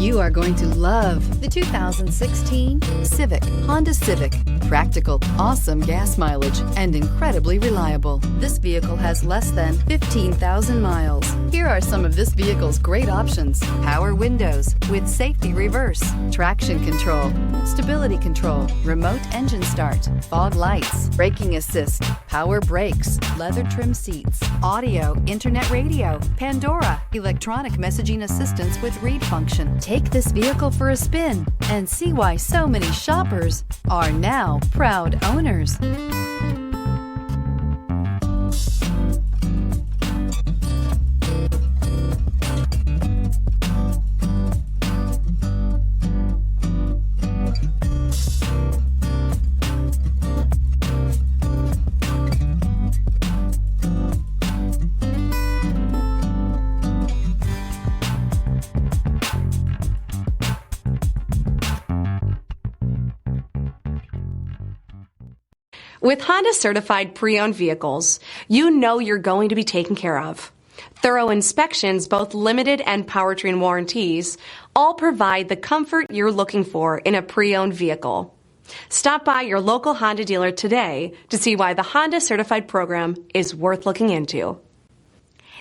You are going to love the 2016 Civic, Honda Civic. Practical, awesome gas mileage, and incredibly reliable. This vehicle has less than 15,000 miles. Here are some of this vehicle's great options: power windows with safety reverse, traction control, stability control, remote engine start, fog lights, braking assist, power brakes, leather trim seats, audio, internet radio, Pandora, electronic messaging assistance with read function. Take this vehicle for a spin and see why so many shoppers are now proud owners. With Honda certified pre-owned vehicles, you know you're going to be taken care of. Thorough inspections, both limited and powertrain warranties, all provide the comfort you're looking for in a pre-owned vehicle. Stop by your local Honda dealer today to see why the Honda certified program is worth looking into.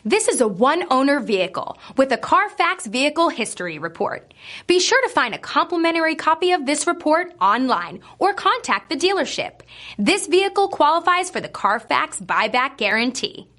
This is a one-owner vehicle with a Carfax Vehicle History Report. Be sure to find a complimentary copy of this report online or contact the dealership. This vehicle qualifies for the Carfax Buyback Guarantee.